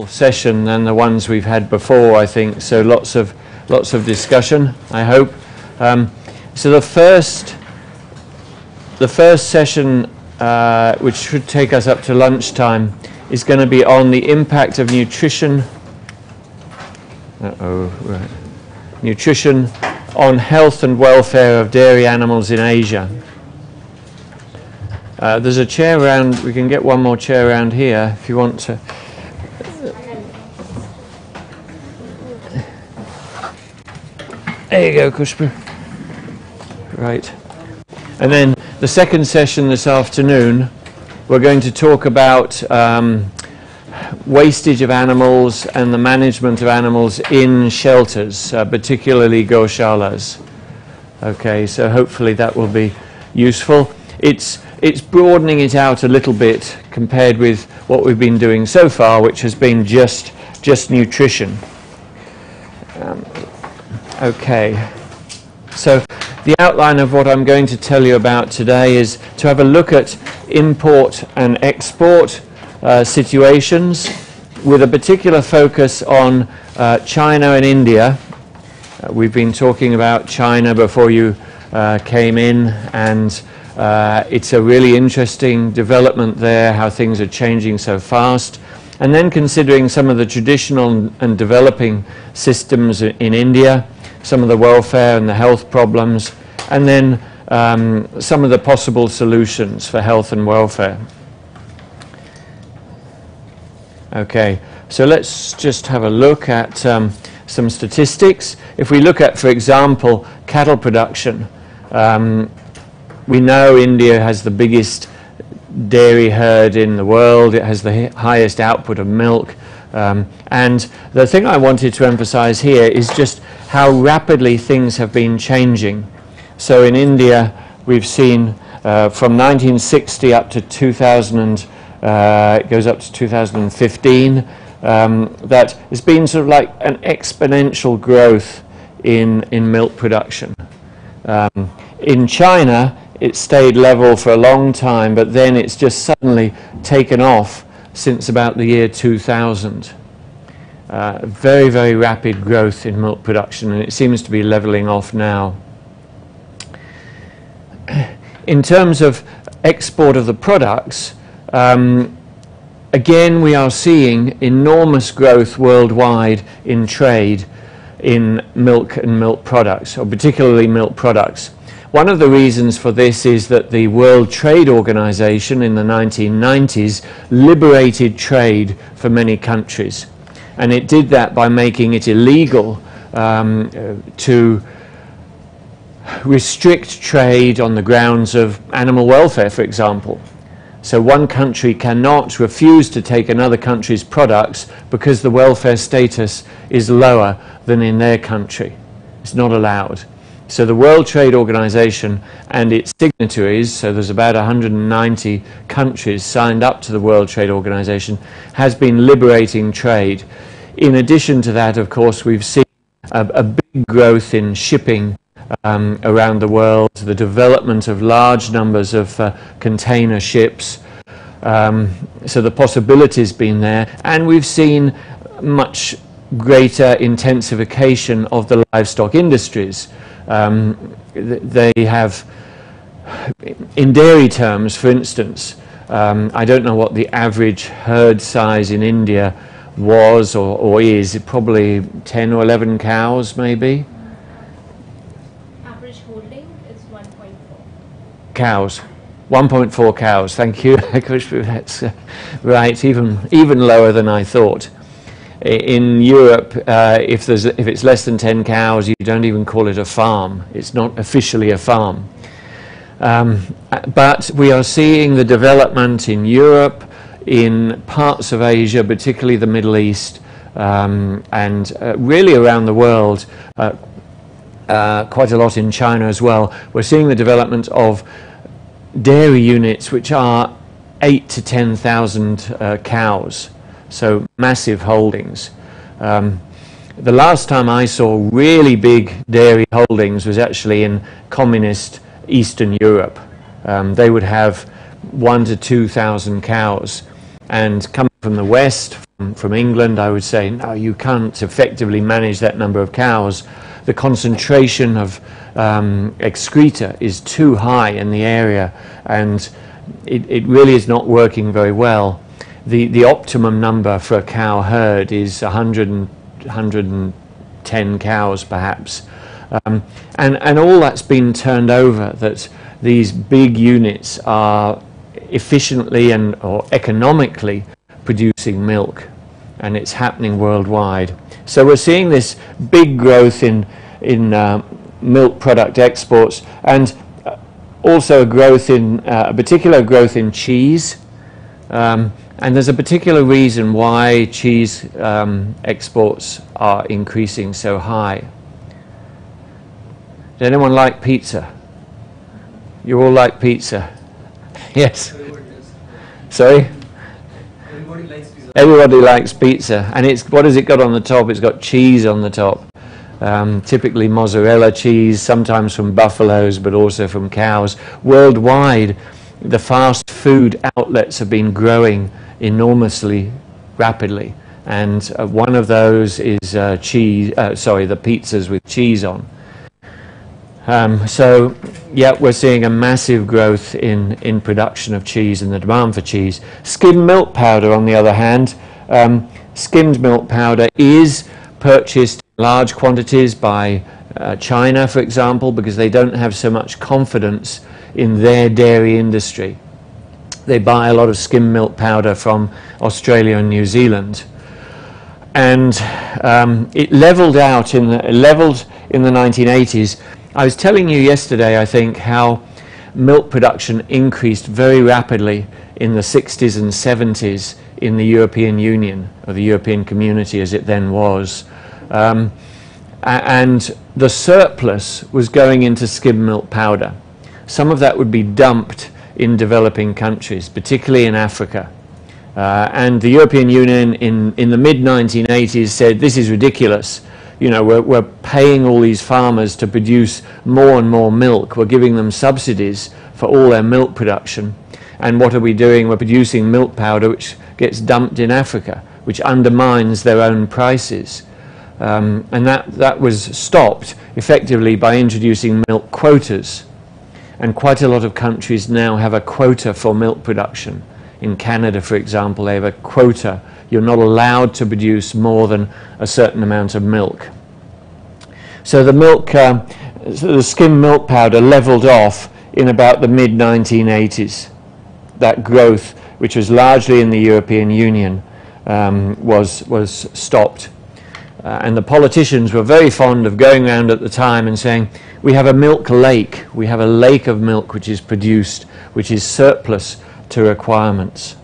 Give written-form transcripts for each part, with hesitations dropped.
session than the ones we've had before, I think. So lots of discussion, I hope. So the first session, which should take us up to lunchtime, is going to be on the impact of nutrition. Nutrition on health and welfare of dairy animals in Asia. There's a chair around. We can get one more chair around here if you want to. There you go, Kushbu. Right. And then the second session this afternoon, we're going to talk about wastage of animals and the management of animals in shelters, particularly goshalas. Okay, so hopefully that will be useful. It's broadening it out a little bit compared with what we've been doing so far, which has been just nutrition. Okay, so the outline of what I'm going to tell you about today is to have a look at import and export situations with a particular focus on China and India. We've been talking about China before you came in, and it's a really interesting development there, how things are changing so fast. And then considering some of the traditional and developing systems in India, some of the welfare and the health problems, and then some of the possible solutions for health and welfare. Okay, so let's just have a look at some statistics. If we look at, for example, cattle production, we know India has the biggest dairy herd in the world. It has the highest output of milk. And the thing I wanted to emphasize here is just how rapidly things have been changing. So in India, we've seen from 1960 up to 2000, it goes up to 2015, that there's been sort of like an exponential growth in milk production. In China, it stayed level for a long time, but then it's just suddenly taken off since about the year 2000. Very, very rapid growth in milk production, and it seems to be leveling off now. In terms of export of the products, again, we are seeing enormous growth worldwide in trade in milk and milk products, or particularly milk products. One of the reasons for this is that the World Trade Organization in the 1990s liberated trade for many countries. And it did that by making it illegal to restrict trade on the grounds of animal welfare, for example. So one country cannot refuse to take another country's products because the welfare status is lower than in their country. It's not allowed. So the World Trade Organization and its signatories, so there's about 190 countries signed up to the World Trade Organization, has been liberating trade. In addition to that, of course, we've seen a big growth in shipping around the world, the development of large numbers of container ships. So the possibility's been there, and we've seen much greater intensification of the livestock industries. They have, in dairy terms, for instance, I don't know what the average herd size in India was or is, probably 10 or 11 cows maybe? Average holding is 1.4. Cows. 1.4 cows, thank you. That's right, even lower than I thought. In Europe, if it's less than 10 cows, you don't even call it a farm. It's not officially a farm. But we are seeing the development in Europe, in parts of Asia, particularly the Middle East, and really around the world, quite a lot in China as well. We're seeing the development of dairy units which are 8,000 to 10,000 cows. So massive holdings. The last time I saw really big dairy holdings was actually in communist Eastern Europe. They would have 1,000 to 2,000 cows, and coming from the West, from England, I would say, no, you can't effectively manage that number of cows. The concentration of excreta is too high in the area, and it really is not working very well. The optimum number for a cow herd is 110 cows, perhaps. And all that's been turned over, that these big units are efficiently or economically producing milk, and it's happening worldwide. So we're seeing this big growth in milk product exports, and also a particular growth in cheese. And there's a particular reason why cheese exports are increasing so high. Does anyone like pizza? You all like pizza? Yes. Sorry? Everybody likes pizza. Everybody likes pizza. And what has it got on the top? It's got cheese on the top. Typically mozzarella cheese, sometimes from buffaloes, but also from cows. Worldwide, the fast food outlets have been growing enormously rapidly. And one of those is the pizzas with cheese on. So, yeah, we're seeing a massive growth in production of cheese and the demand for cheese. Skimmed milk powder, on the other hand, skimmed milk powder is purchased in large quantities by China, for example, because they don't have so much confidence in their dairy industry. They buy a lot of skimmed milk powder from Australia and New Zealand. And it leveled out in the 1980s. I was telling you yesterday, I think, how milk production increased very rapidly in the 60s and 70s in the European Union, or the European Community as it then was. And the surplus was going into skimmed milk powder. Some of that would be dumped in developing countries, particularly in Africa. And the European Union in the mid-1980s said, this is ridiculous. You know, we're paying all these farmers to produce more and more milk. We're giving them subsidies for all their milk production. And what are we doing? We're producing milk powder which gets dumped in Africa, which undermines their own prices. And that was stopped effectively by introducing milk quotas. And quite a lot of countries now have a quota for milk production. In Canada, for example, they have a quota. You're not allowed to produce more than a certain amount of milk. So the skimmed milk powder leveled off in about the mid-1980s. That growth, which was largely in the European Union, was stopped. And the politicians were very fond of going around at the time and saying, we have a milk lake. We have a lake of milk which is produced, which is surplus to requirements.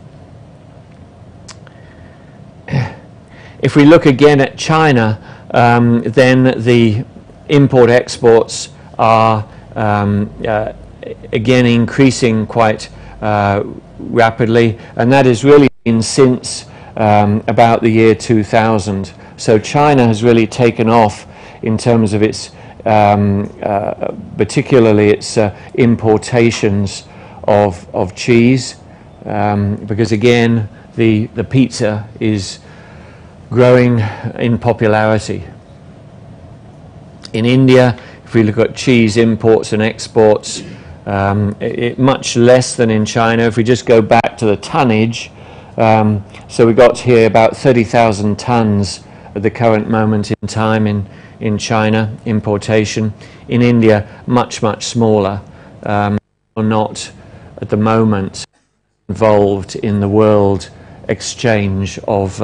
If we look again at China, then the import-exports are again increasing quite rapidly, and that has really been since about the year 2000. So China has really taken off in terms of its, particularly its importations of cheese, because again the pizza is growing in popularity. In India, if we look at cheese imports and exports, much less than in China. If we just go back to the tonnage, so we got here about 30,000 tons at the current moment in time in China, importation. In India, much, much smaller. Not at the moment involved in the world exchange of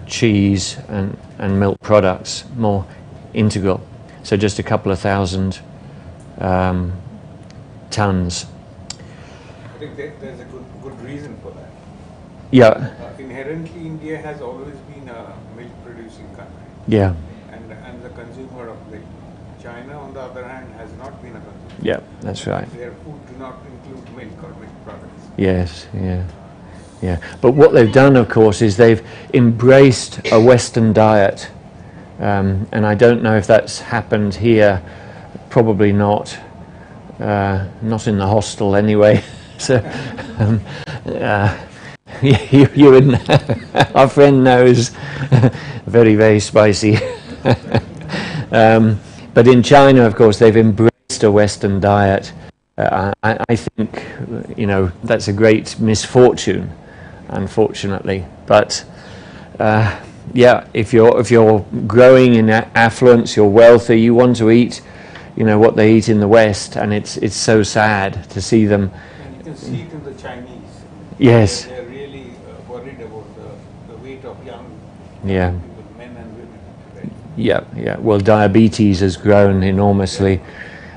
cheese and milk products, more integral. So just a couple of thousand tons. I think there's a good reason for that. Yeah. Inherently, India has always been a milk-producing country. Yeah. And the consumer of milk. China, on the other hand, has not been a consumer. Yeah, that's right. Their food do not include milk or milk products. Yes, yeah. Yeah, but what they've done, of course, is they've embraced a Western diet, and I don't know if that's happened here. Probably not. Not in the hostel, anyway. So, You wouldn't. Our friend knows. Very, very spicy. But in China, of course, they've embraced a Western diet. I think, you know, that's a great misfortune, unfortunately. But yeah, if you're growing in affluence, you're wealthy, you want to eat, you know, what they eat in the West, and it's so sad to see them. And you can see it in the Chinese. Yes. They're really worried about the weight of young Yeah. people, men and women. Right? Yeah, yeah. Well, diabetes has grown enormously.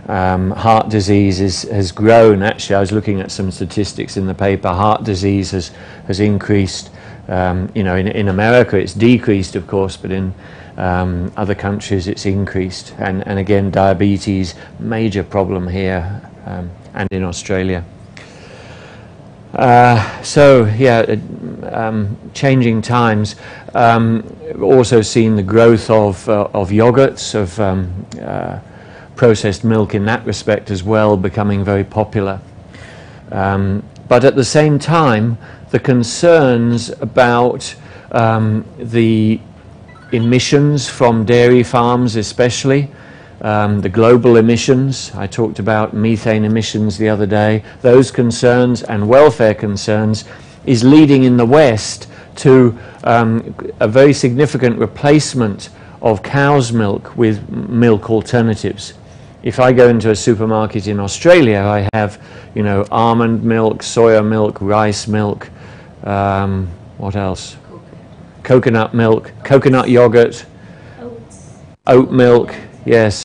Heart disease has grown. Actually, I was looking at some statistics in the paper. Heart disease has increased. You know, in America it's decreased, of course, but in other countries it's increased. And again, diabetes, major problem here and in Australia. So yeah, changing times. Also seen the growth of yogurts, of processed milk in that respect as well, becoming very popular. But at the same time, the concerns about the emissions from dairy farms especially, the global emissions, I talked about methane emissions the other day, those concerns and welfare concerns is leading in the West to a very significant replacement of cow's milk with milk alternatives. If I go into a supermarket in Australia, I have, you know, almond milk, soya milk, rice milk, what else? Coconut milk, coconut yogurt, oat milk, yes.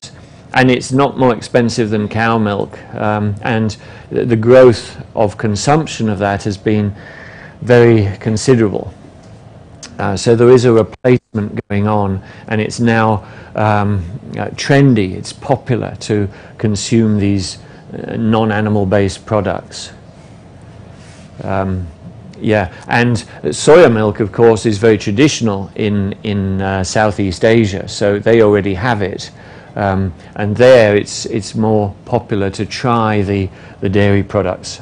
And it's not more expensive than cow milk. And the growth of consumption of that has been very considerable. So there is a replacement going on, and it's now trendy, it's popular to consume these non-animal based products. Yeah, and soya milk, of course, is very traditional in Southeast Asia, so they already have it. And there it's more popular to try the dairy products.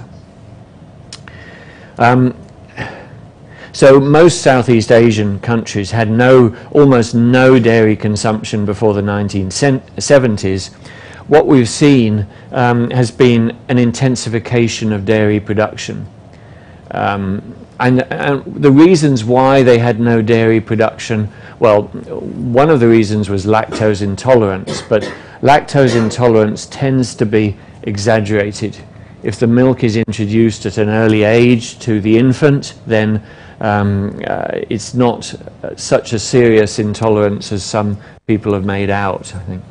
So most Southeast Asian countries had almost no dairy consumption before the 1970s. What we've seen has been an intensification of dairy production. And the reasons why they had no dairy production, well, one of the reasons was lactose intolerance, but lactose intolerance tends to be exaggerated. If the milk is introduced at an early age to the infant, then it's not such a serious intolerance as some people have made out, I think.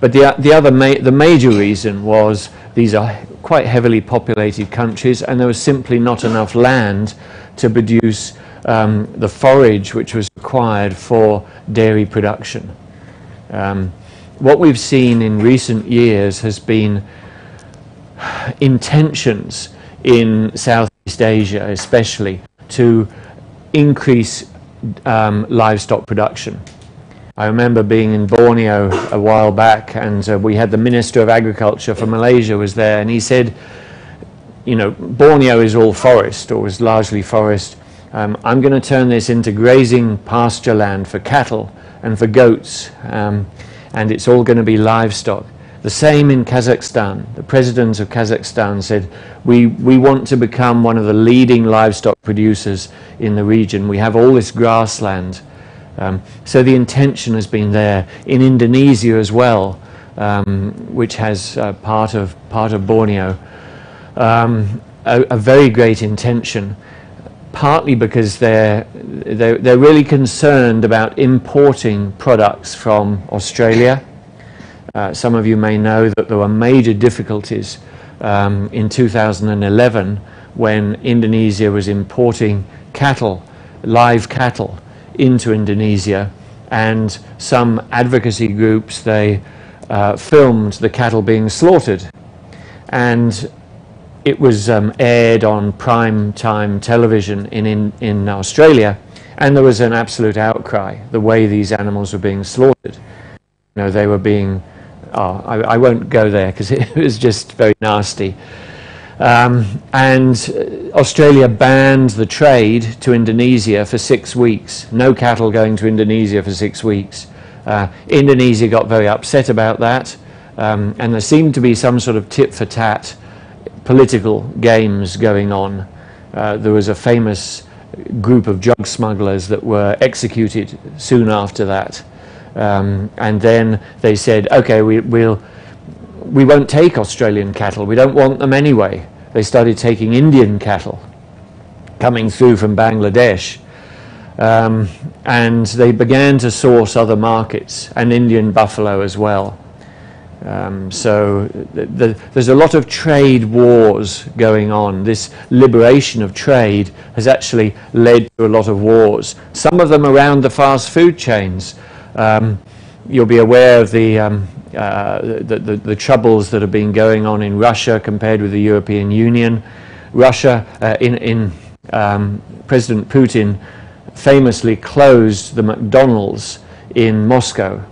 But the major reason was these are quite heavily populated countries, and there was simply not enough land to produce the forage which was required for dairy production. What we've seen in recent years has been intentions in Southeast Asia especially to increase livestock production. I remember being in Borneo a while back, and we had the Minister of Agriculture for Malaysia was there, and he said, you know, Borneo is all forest, or was largely forest. I'm going to turn this into grazing pasture land for cattle and for goats, and it's all going to be livestock. The same in Kazakhstan. The president of Kazakhstan said, we want to become one of the leading livestock producers in the region. We have all this grassland. So the intention has been there. In Indonesia as well, which has part of Borneo, a very great intention, partly because they're really concerned about importing products from Australia. Some of you may know that there were major difficulties in 2011 when Indonesia was importing cattle, live cattle, into Indonesia, and some advocacy groups, they filmed the cattle being slaughtered, and it was aired on prime time television in Australia, and there was an absolute outcry the way these animals were being slaughtered. You know, they were being, I won't go there because it was just very nasty. And Australia banned the trade to Indonesia for 6 weeks. No cattle going to Indonesia for 6 weeks. Indonesia got very upset about that, and there seemed to be some sort of tit-for-tat political games going on. There was a famous group of drug smugglers that were executed soon after that. And then they said, okay, we won't take Australian cattle. We don't want them anyway. They started taking Indian cattle coming through from Bangladesh. And they began to source other markets, and Indian buffalo as well. So there's a lot of trade wars going on. This liberation of trade has actually led to a lot of wars. Some of them around the fast food chains. You'll be aware of the troubles that have been going on in Russia compared with the European Union. Russia, President Putin famously closed the McDonald's in Moscow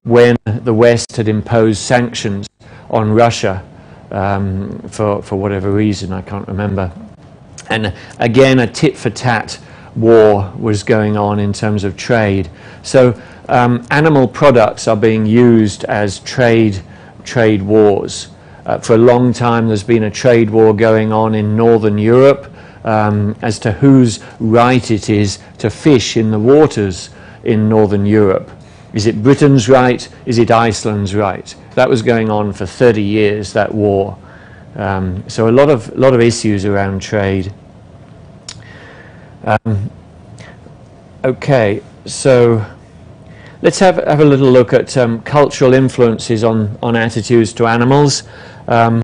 when the West had imposed sanctions on Russia for whatever reason, I can't remember. And again, a tit-for-tat war was going on in terms of trade. So animal products are being used as trade wars. For a long time there's been a trade war going on in Northern Europe as to whose right it is to fish in the waters in Northern Europe. Is it Britain's right? Is it Iceland's right? That was going on for 30 years, that war. So a lot of issues around trade. Okay, so let's have a little look at cultural influences on attitudes to animals. So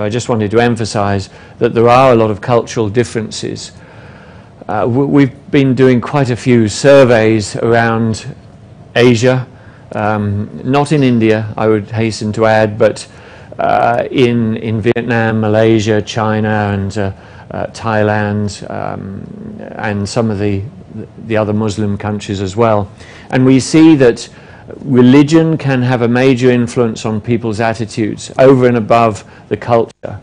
I just wanted to emphasize that there are a lot of cultural differences. We've been doing quite a few surveys around Asia, not in India, I would hasten to add, but in Vietnam, Malaysia, China, and Thailand, and some of the other Muslim countries as well. And we see that religion can have a major influence on people's attitudes over and above the culture.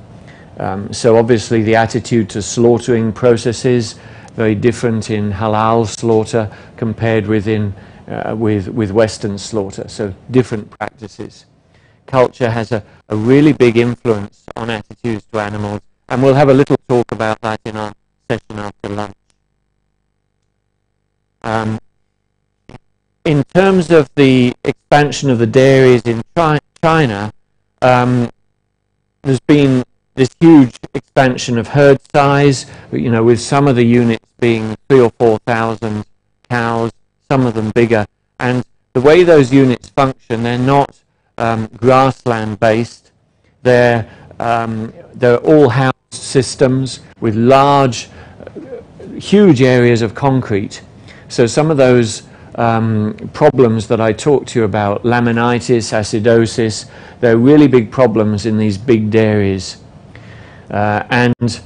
So obviously the attitude to slaughtering processes, very different in halal slaughter compared with Western slaughter, so different practices. Culture has a really big influence on attitudes to animals, and we'll have a little talk about that in our session after lunch. In terms of the expansion of the dairies in China, there's been this huge expansion of herd size, with some of the units being 3,000 or 4,000 cows, some of them bigger. And the way those units function, they're not grassland based. They're all house systems with large, huge areas of concrete. So some of those problems that I talked to you about, laminitis, acidosis, they're really big problems in these big dairies. And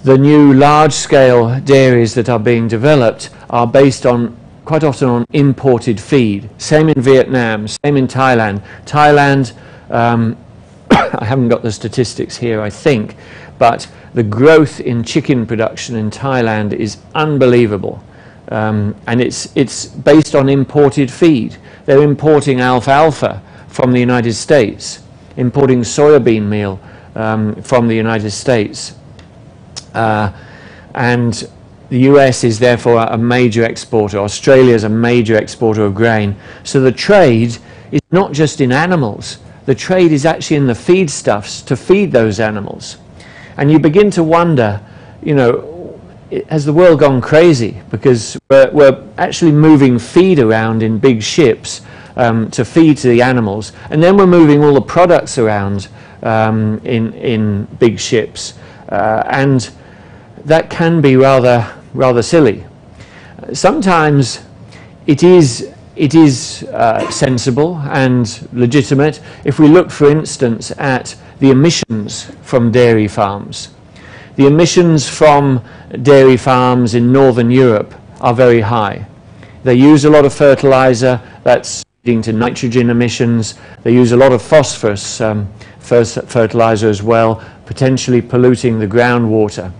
the new large-scale dairies that are being developed are based on, quite often, on imported feed. Same in Vietnam, same in Thailand. Thailand, I haven't got the statistics here, I think, but the growth in chicken production in Thailand is unbelievable. And it's based on imported feed. They're importing alfalfa from the United States, importing soybean meal from the United States. And the US is therefore a major exporter. Australia is a major exporter of grain. So the trade is not just in animals. The trade is actually in the feedstuffs to feed those animals. And you begin to wonder, has the world gone crazy? Because we're actually moving feed around in big ships to feed to the animals, and then we're moving all the products around in big ships, and that can be rather silly. Sometimes it is sensible and legitimate if we look, for instance, at the emissions from dairy farms. The emissions from dairy farms in Northern Europe are very high. They use a lot of fertilizer, that's leading to nitrogen emissions. They use a lot of phosphorus, fertilizer as well, potentially polluting the groundwater.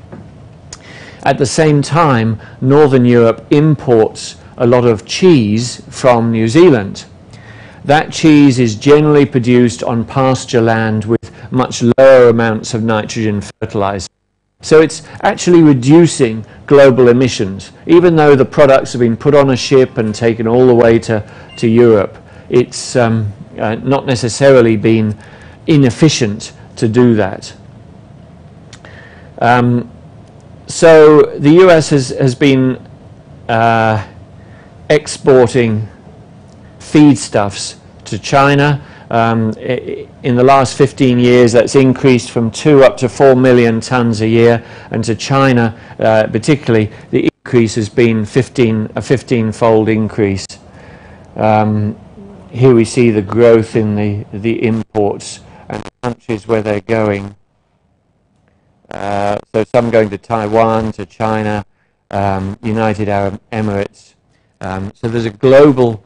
At the same time, Northern Europe imports a lot of cheese from New Zealand. That cheese is generally produced on pasture land with much lower amounts of nitrogen fertilizer. So it's actually reducing global emissions. Even though the products have been put on a ship and taken all the way to Europe, it's not necessarily been inefficient to do that. So the US has been exporting feedstuffs to China. In the last 15 years, that's increased from 2 up to 4 million tons a year, and to China particularly, the increase has been a 15-fold increase. Here we see the growth in the imports and the countries where they're going. So some going to Taiwan, to China, United Arab Emirates. So there's a global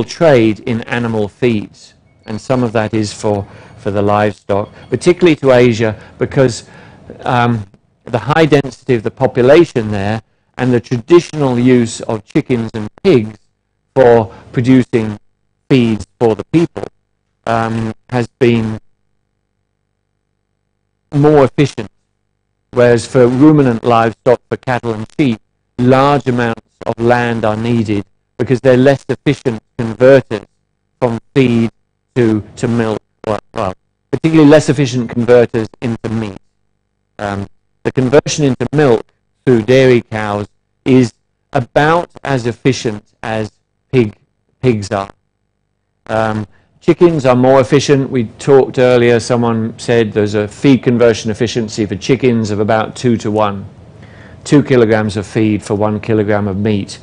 trade in animal feeds, and some of that is for the livestock, particularly to Asia, because the high density of the population there and the traditional use of chickens and pigs for producing feeds for the people has been more efficient, whereas for ruminant livestock, for cattle and sheep, large amounts of land are needed because they're less efficient converters from feed to milk, well, particularly less efficient converters into meat. The conversion into milk through dairy cows is about as efficient as pigs are. Chickens are more efficient. We talked earlier, someone said there's a feed conversion efficiency for chickens of about 2 to 1. 2 kilograms of feed for 1 kilogram of meat.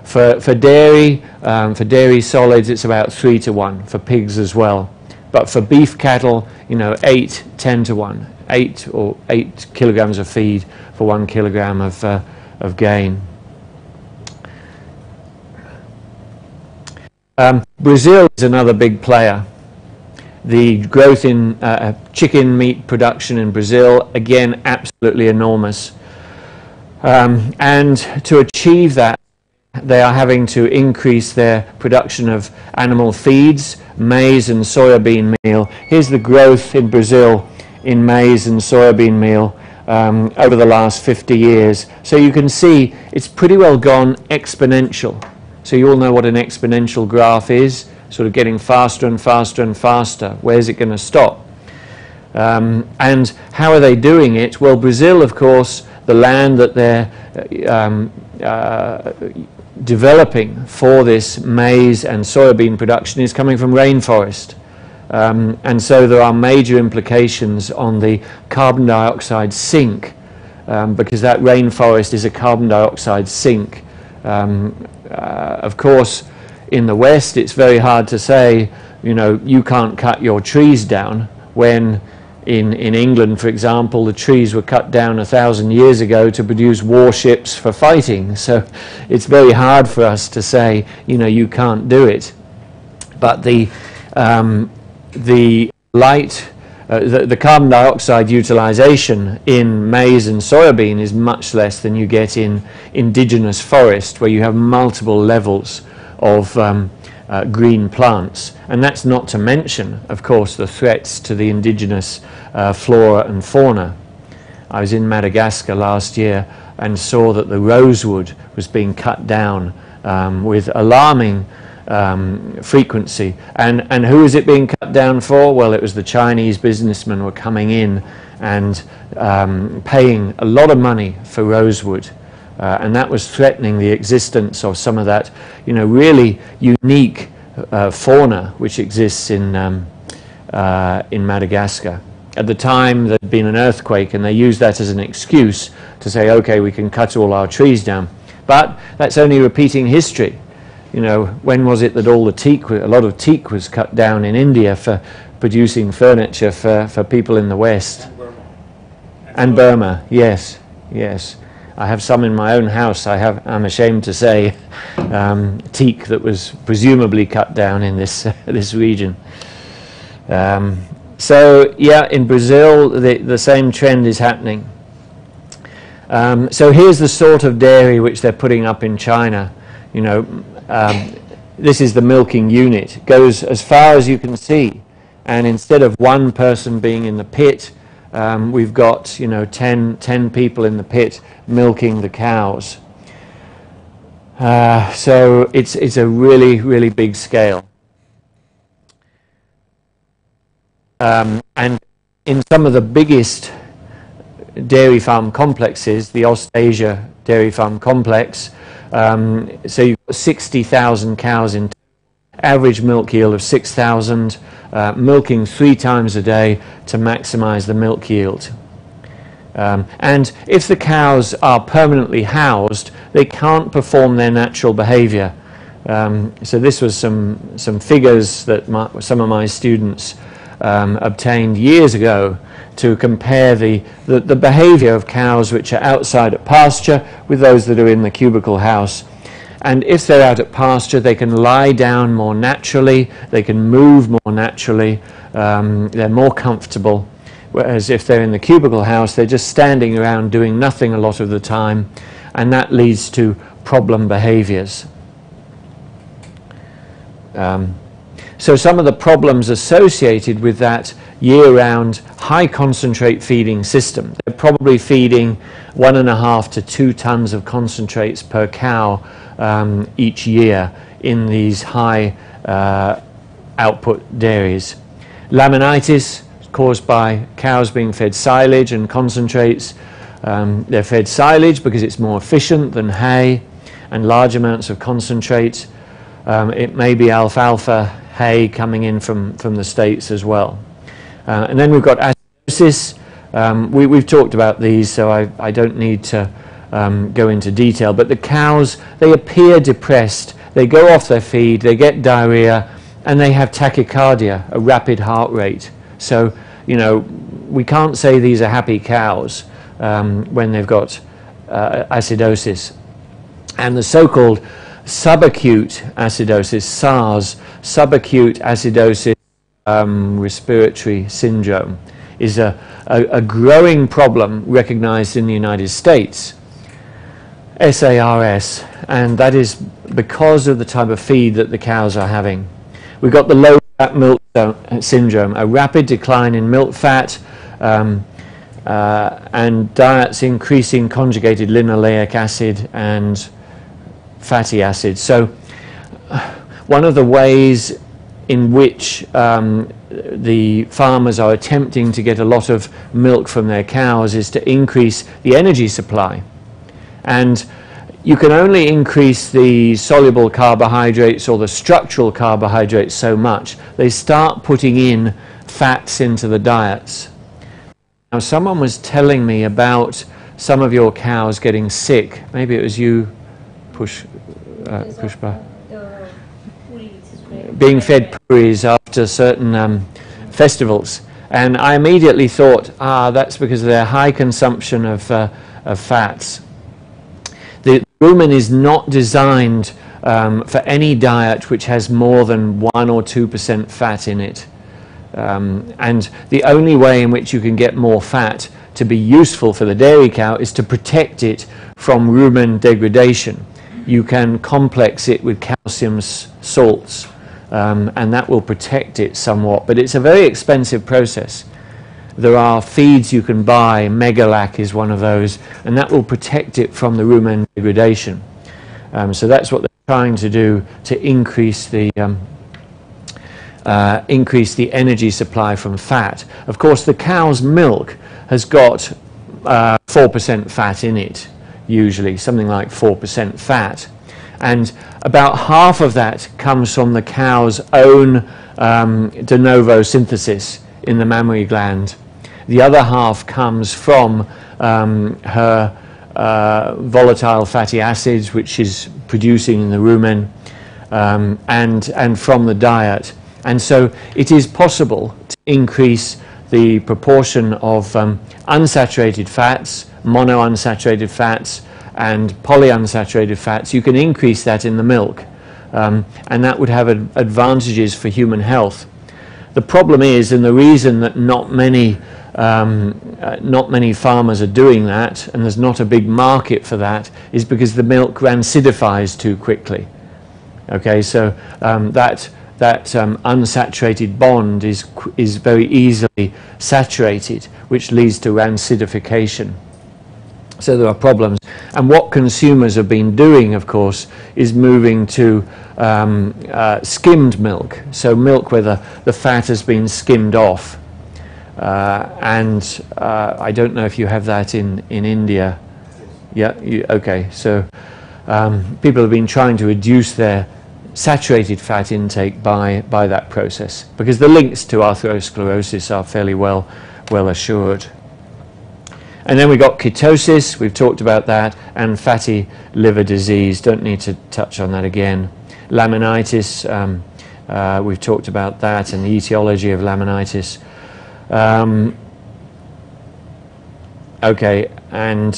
For dairy solids, it's about 3 to 1, for pigs as well. But for beef cattle, 10 to 1. 8 kilograms of feed for 1 kilogram of gain. Brazil is another big player. The growth in chicken meat production in Brazil, again, absolutely enormous. And to achieve that, they are having to increase their production of animal feeds, maize and soybean meal. Here's the growth in Brazil in maize and soybean meal over the last 50 years. So you can see it's pretty well gone exponential. So you all know what an exponential graph is, sort of getting faster and faster and faster. Where's it going to stop? And how are they doing it? Well, Brazil, of course, the land that they're developing for this maize and soybean production is coming from rainforest. And so there are major implications on the carbon dioxide sink, because that rainforest is a carbon dioxide sink. Of course, in the West, it's very hard to say, you can't cut your trees down, when in England, for example, the trees were cut down 1,000 years ago to produce warships for fighting. So it's very hard for us to say, you can't do it. But the carbon dioxide utilization in maize and soybean is much less than you get in indigenous forest, where you have multiple levels of green plants. And that's not to mention, of course, the threats to the indigenous flora and fauna. I was in Madagascar last year and saw that the rosewood was being cut down with alarming frequency. And who is it being cut down for? Well, it was the Chinese businessmen were coming in and paying a lot of money for rosewood. And that was threatening the existence of some of that, really unique fauna which exists in Madagascar. At the time, there'd been an earthquake, and they used that as an excuse to say, okay, we can cut all our trees down. But that's only repeating history. When was it that a lot of teak was cut down in India for producing furniture for people in the West? And Burma, yes. I have some in my own house. I'm ashamed to say, teak that was presumably cut down in this region. So yeah, in Brazil, the same trend is happening. So here's the sort of dairy which they're putting up in China. You know, this is the milking unit. It goes as far as you can see, and instead of one person being in the pit, we've got, you know, 10 people in the pit milking the cows. So it's a really, really big scale. And in some of the biggest dairy farm complexes, the Ostasia dairy farm complex, so you've got 60,000 cows in average milk yield of 6,000, milking 3 times a day to maximize the milk yield. And if the cows are permanently housed, they can't perform their natural behavior. So this was some figures that some of my students obtained years ago to compare the behavior of cows which are outside at pasture with those that are in the cubicle house. And if they're out at pasture, they can lie down more naturally, they can move more naturally, they're more comfortable. Whereas if they're in the cubicle house, they're just standing around doing nothing a lot of the time, and that leads to problem behaviors. So some of the problems associated with that year-round high concentrate feeding system, they're probably feeding 1.5 to 2 tons of concentrates per cow each year in these high output dairies. Laminitis caused by cows being fed silage and concentrates. They're fed silage because it's more efficient than hay and large amounts of concentrate. It may be alfalfa hay coming in from the States as well. And then we've got acidosis. We've talked about these, so I don't need to go into detail. But the cows, they appear depressed. They go off their feed, they get diarrhea, and they have tachycardia, a rapid heart rate. So, you know, we can't say these are happy cows when they've got acidosis. And the so-called subacute acidosis, SARS, subacute acidosis respiratory syndrome, is a growing problem recognized in the United States, SARS, and that is because of the type of feed that the cows are having. We've got the low fat milk syndrome, a rapid decline in milk fat, and diets increasing conjugated linoleic acid and fatty acids. So one of the ways in which the farmers are attempting to get a lot of milk from their cows is to increase the energy supply. And you can only increase the soluble carbohydrates or the structural carbohydrates so much. They start putting in fats into the diets. Now, someone was telling me about some of your cows getting sick. Maybe it was you, Pushpa, being fed puris after certain festivals. And I immediately thought, that's because of their high consumption of fats. The rumen is not designed for any diet which has more than 1 or 2% fat in it. And the only way in which you can get more fat to be useful for the dairy cow is to protect it from rumen degradation. You can complex it with calcium salts, and that will protect it somewhat, but it's a very expensive process. There are feeds you can buy, Megalac is one of those, and that will protect it from the rumen degradation. So that's what they're trying to do to increase the energy supply from fat. Of course, the cow's milk has got 4% fat in it, usually, something like 4% fat. And about half of that comes from the cow's own de novo synthesis in the mammary gland. The other half comes from her volatile fatty acids, which she's producing in the rumen, and from the diet. And so it is possible to increase the proportion of unsaturated fats, monounsaturated fats, and polyunsaturated fats. You can increase that in the milk, and that would have advantages for human health. The problem is, and the reason that not many farmers are doing that, and there's not a big market for that, is because the milk rancidifies too quickly. Okay, so that unsaturated bond is very easily saturated, which leads to rancidification. So there are problems. And what consumers have been doing, of course, is moving to skimmed milk. So milk where the fat has been skimmed off. I don't know if you have that in India. Yeah, okay. So people have been trying to reduce their saturated fat intake by that process, because the links to atherosclerosis are fairly well assured. And then we've got ketosis, we've talked about that, and fatty liver disease, don't need to touch on that again. Laminitis, we've talked about that and the etiology of laminitis. Okay, and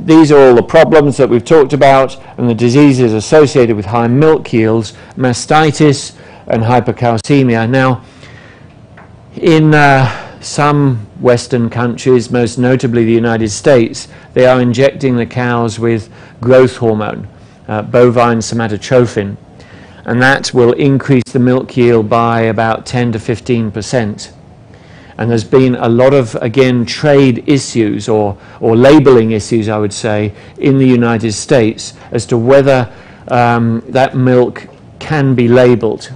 these are all the problems that we've talked about, and the diseases associated with high milk yields, mastitis and hypercalcemia. Now, in some Western countries, most notably the United States, they are injecting the cows with growth hormone, bovine somatotropin, and that will increase the milk yield by about 10 to 15%. And there's been a lot of, again, trade issues or labeling issues, I would say, in the United States as to whether that milk can be labeled.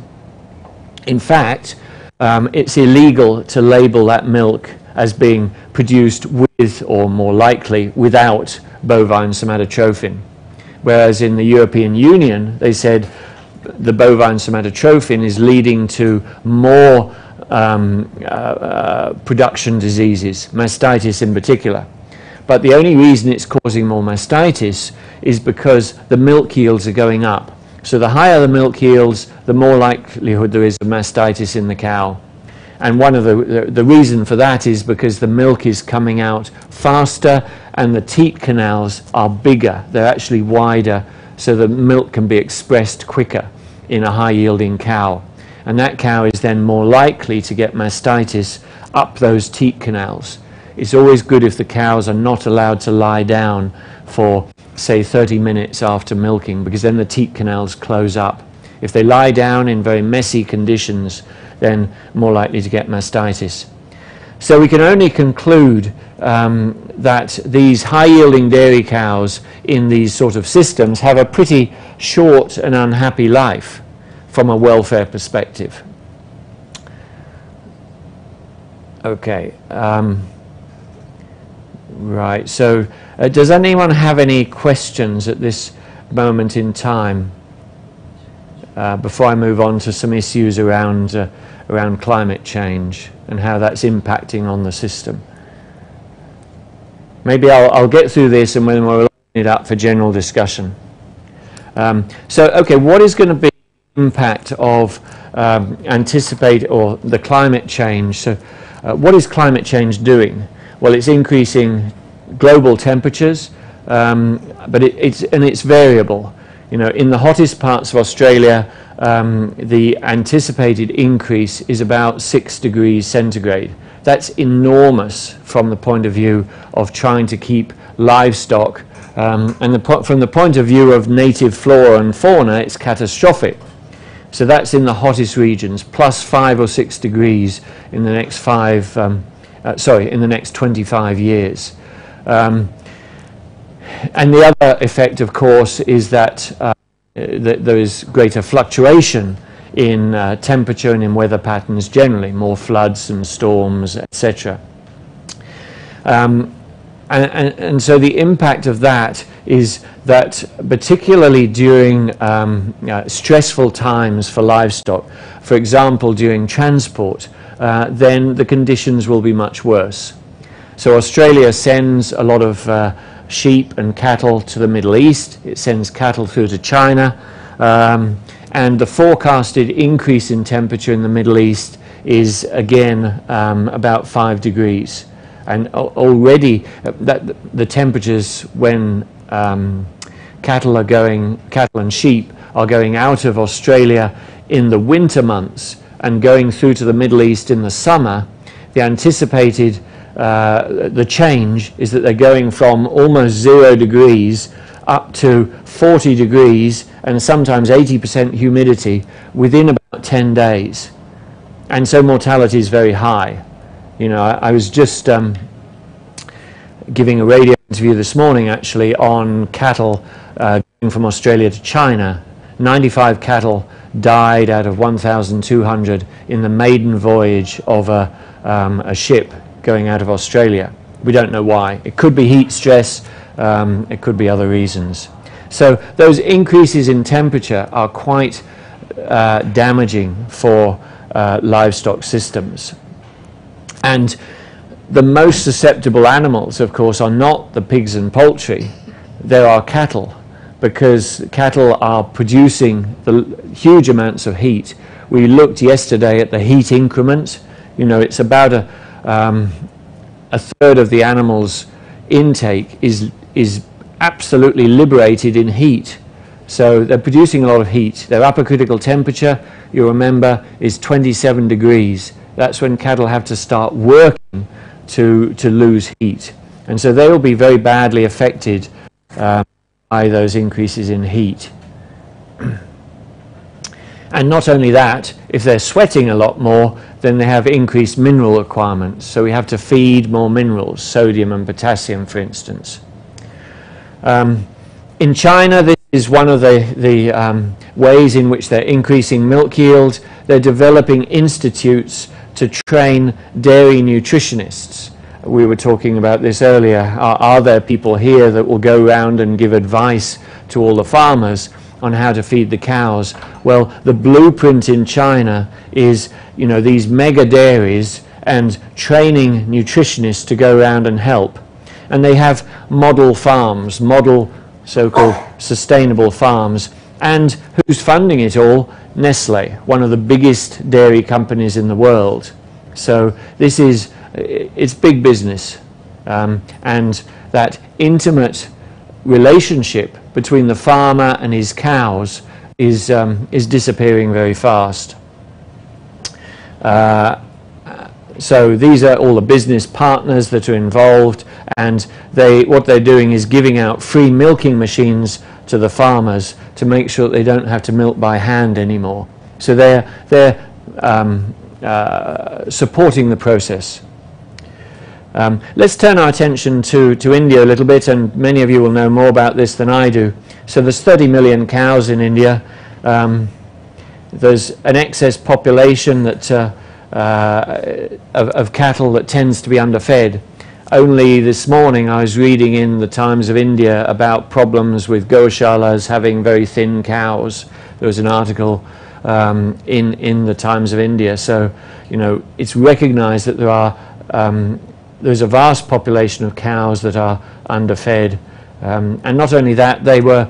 In fact, it's illegal to label that milk as being produced with, or more likely, without bovine somatotropin. Whereas in the European Union, they said the bovine somatotropin is leading to more production diseases, mastitis in particular. But the only reason it's causing more mastitis is because the milk yields are going up. So the higher the milk yields, the more likelihood there is of mastitis in the cow. And one of the reason for that is because the milk is coming out faster and the teat canals are bigger. They're actually wider, so the milk can be expressed quicker in a high-yielding cow. And that cow is then more likely to get mastitis up those teat canals. It's always good if the cows are not allowed to lie down for, say, 30 minutes after milking, because then the teat canals close up. If they lie down in very messy conditions, then more likely to get mastitis. So we can only conclude that these high-yielding dairy cows in these sort of systems have a pretty short and unhappy life from a welfare perspective. Okay. Right, so does anyone have any questions at this moment in time before I move on to some issues around climate change and how that's impacting on the system? Maybe I'll get through this and then we'll open it up for general discussion. Okay, what is going to be the impact of the climate change? So what is climate change doing? Well, it's increasing global temperatures, but it's variable. You know, in the hottest parts of Australia, the anticipated increase is about 6 degrees centigrade. That's enormous from the point of view of trying to keep livestock, and from the point of view of native flora and fauna, it's catastrophic. So that's in the hottest regions, plus 5 or 6 degrees in the next in the next 25 years. And the other effect, of course, is that there is greater fluctuation in temperature and in weather patterns generally, more floods and storms, etc. And so the impact of that is that particularly during stressful times for livestock, for example during transport, then the conditions will be much worse. So Australia sends a lot of sheep and cattle to the Middle East. It sends cattle through to China, and the forecasted increase in temperature in the Middle East is again about 5 degrees. And already the temperatures when cattle and sheep are going out of Australia in the winter months and going through to the Middle East in the summer, the anticipated the change is that they're going from almost 0 degrees up to 40 degrees and sometimes 80% humidity within about 10 days. And so mortality is very high. You know, I was just giving a radio interview this morning actually on cattle going from Australia to China. 95 cattle died out of 1,200 in the maiden voyage of a ship going out of Australia. We don't know why. It could be heat stress, it could be other reasons. So those increases in temperature are quite damaging for livestock systems. And the most susceptible animals, of course, are not the pigs and poultry, there are cattle, because cattle are producing the huge amounts of heat. We looked yesterday at the heat increment. You know, it's about a third of the animal's intake is absolutely liberated in heat. So they're producing a lot of heat. Their upper critical temperature, you remember, is 27 degrees. That's when cattle have to start working to lose heat. And so they will be very badly affected by those increases in heat. And not only that, if they're sweating a lot more, then they have increased mineral requirements. So we have to feed more minerals, sodium and potassium, for instance. In China, this is one of the ways in which they're increasing milk yield. They're developing institutes to train dairy nutritionists. We were talking about this earlier. Are there people here that will go around and give advice to all the farmers on how to feed the cows? Well, the blueprint in China is, you know, these mega dairies and training nutritionists to go around and help. And they have model farms, model so-called sustainable farms. And who's funding it all? Nestle, one of the biggest dairy companies in the world. So this is, it's big business. And that intimate relationship between the farmer and his cows is disappearing very fast. So these are all the business partners that are involved, and what they're doing is giving out free milking machines to the farmers to make sure that they don't have to milk by hand anymore. So they're supporting the process. Let's turn our attention to India a little bit, and many of you will know more about this than I do. So there's 30 million cows in India. There's an excess population that of cattle that tends to be underfed. Only this morning I was reading in the Times of India about problems with Goshalas having very thin cows. There was an article in the Times of India. So, you know, it's recognized that there's a vast population of cows that are underfed. And not only that, they were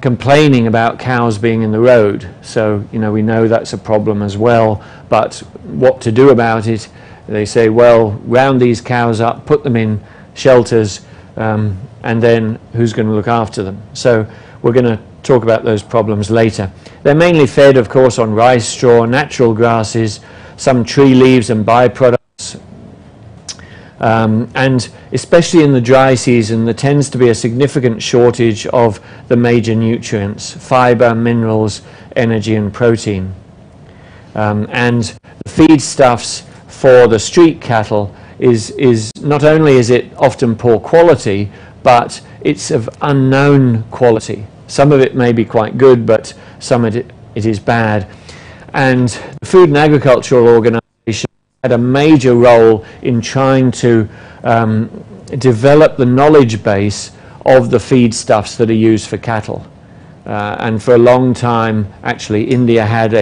complaining about cows being in the road. So, you know, we know that's a problem as well. But what to do about it? They say, well, round these cows up, put them in shelters, and then who's going to look after them? So we're going to talk about those problems later. They're mainly fed, of course, on rice straw, natural grasses, some tree leaves and byproducts. And especially in the dry season, there tends to be a significant shortage of the major nutrients: fiber, minerals, energy and protein. And the feedstuffs for the street cattle is not only is it often poor quality, but it's of unknown quality. Some of it may be quite good, but some of it is bad. And the Food and Agricultural Organization had a major role in trying to develop the knowledge base of the feedstuffs that are used for cattle. And for a long time, actually, India had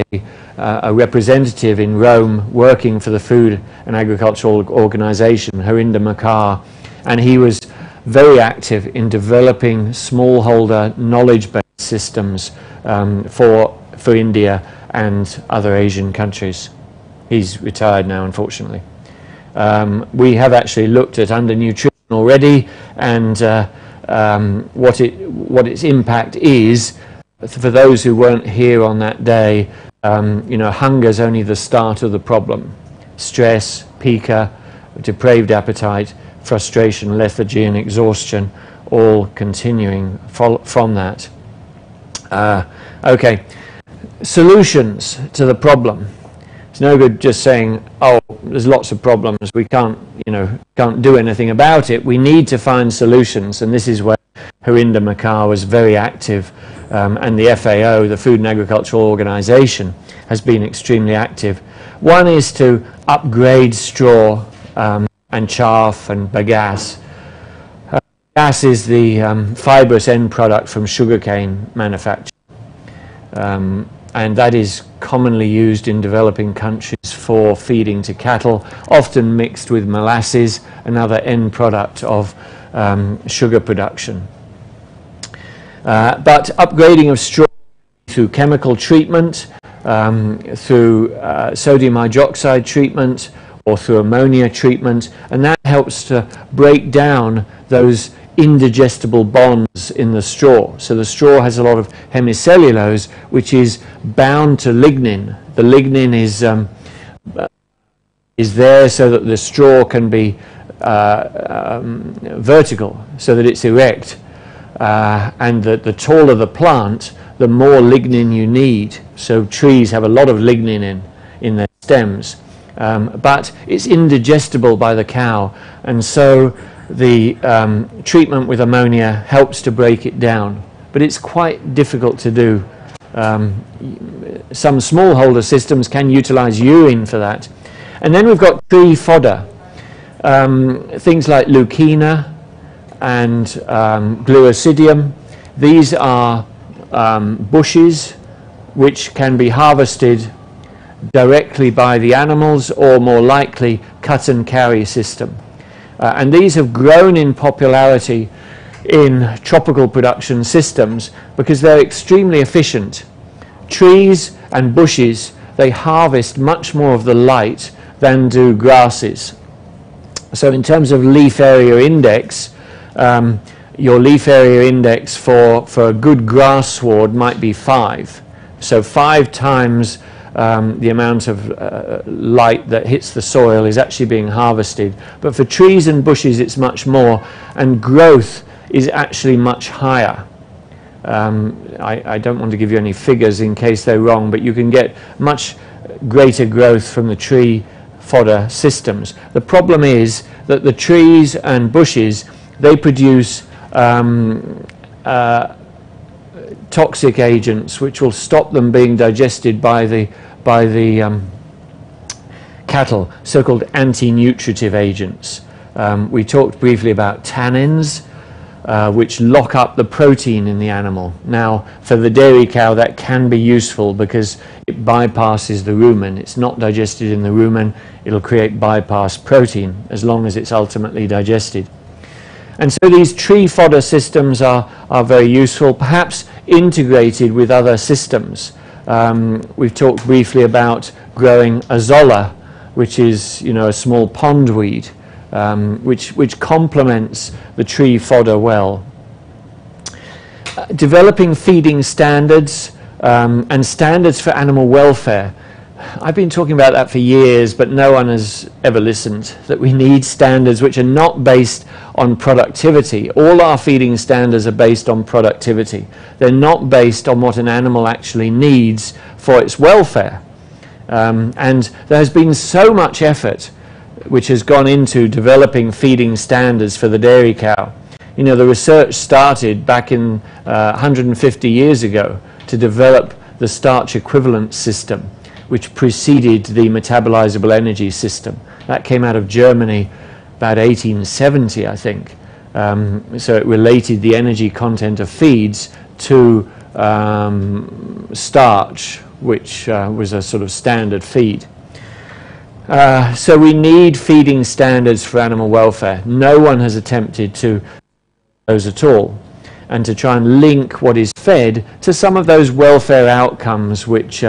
a representative in Rome working for the Food and Agricultural Organization, Harinder Makar, and he was very active in developing smallholder knowledge-based systems for India and other Asian countries. He's retired now, unfortunately. We have actually looked at undernutrition already, and what its impact is. For those who weren't here on that day, Hunger is only the start of the problem. Stress, pica, depraved appetite, frustration, lethargy, and exhaustion, all continuing from that. Okay, solutions to the problem. It's no good just saying, oh, there's lots of problems, we can't do anything about it. We need to find solutions, and this is where Harinder Makar was very active, and the FAO, the Food and Agricultural Organization, has been extremely active. One is to upgrade straw and chaff and bagasse. Bagasse is the fibrous end product from sugarcane manufacture. And that is commonly used in developing countries for feeding to cattle, often mixed with molasses, another end product of sugar production. But upgrading of straw through chemical treatment, through sodium hydroxide treatment, or through ammonia treatment, and that helps to break down those indigestible bonds in the straw. So the straw has a lot of hemicellulose, which is bound to lignin. The lignin is there so that the straw can be vertical, so that it's erect, and that the taller the plant, the more lignin you need. So trees have a lot of lignin in their stems, but it's indigestible by the cow, and so the treatment with ammonia helps to break it down, but it's quite difficult to do. Some smallholder systems can utilize urine for that. And then we've got tree fodder, things like leucaena and gluricidium. These are bushes which can be harvested directly by the animals, or more likely cut and carry system. And these have grown in popularity in tropical production systems because they're extremely efficient. Trees and bushes, they harvest much more of the light than do grasses. So in terms of leaf area index, your leaf area index for a good grass sward might be 5. So 5 times the amount of light that hits the soil is actually being harvested. But for trees and bushes it's much more, and growth is actually much higher. I don't want to give you any figures in case they're wrong, but you can get much greater growth from the tree fodder systems. The problem is that the trees and bushes, they produce toxic agents which will stop them being digested by the cattle, so-called anti-nutritive agents. We talked briefly about tannins, which lock up the protein in the animal. Now, for the dairy cow, that can be useful because it bypasses the rumen. It's not digested in the rumen. It'll create bypass protein as long as it's ultimately digested. And so these tree fodder systems are very useful, perhaps integrated with other systems. We've talked briefly about growing azolla, which is, a small pondweed, which complements the tree fodder well. Developing feeding standards and standards for animal welfare. I've been talking about that for years, but no one has ever listened, that we need standards which are not based on productivity. All our feeding standards are based on productivity. They're not based on what an animal actually needs for its welfare. And there has been so much effort which has gone into developing feeding standards for the dairy cow. The research started back in 150 years ago to develop the starch equivalent system, which preceded the metabolizable energy system. That came out of Germany about 1870, I think. So it related the energy content of feeds to starch, which was a sort of standard feed. So we need feeding standards for animal welfare. No one has attempted to those at all, and to try and link what is fed to some of those welfare outcomes which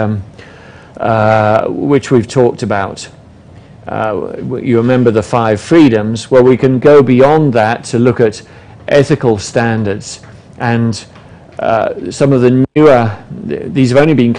we've talked about. You remember the 5 freedoms. Well, we can go beyond that to look at ethical standards, and some of the newer, these have only been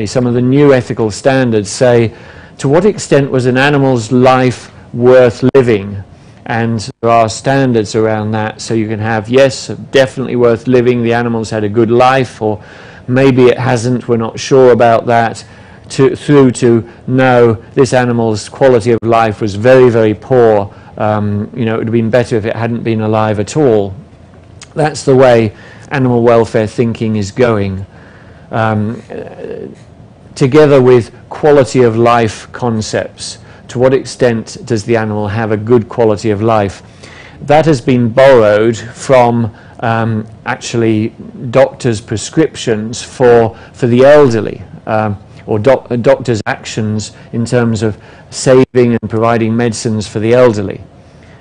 some of the new ethical standards say, to what extent was an animal's life worth living? And there are standards around that, so you can have, yes, definitely worth living, the animal's had a good life, or maybe it hasn't, we're not sure about that, through to, no, this animal's quality of life was very, very poor. You know, it would have been better if it hadn't been alive at all. That's the way animal welfare thinking is going. Together with quality of life concepts. To what extent does the animal have a good quality of life? That has been borrowed from actually doctors' prescriptions for the elderly, or doctors' actions in terms of saving and providing medicines for the elderly.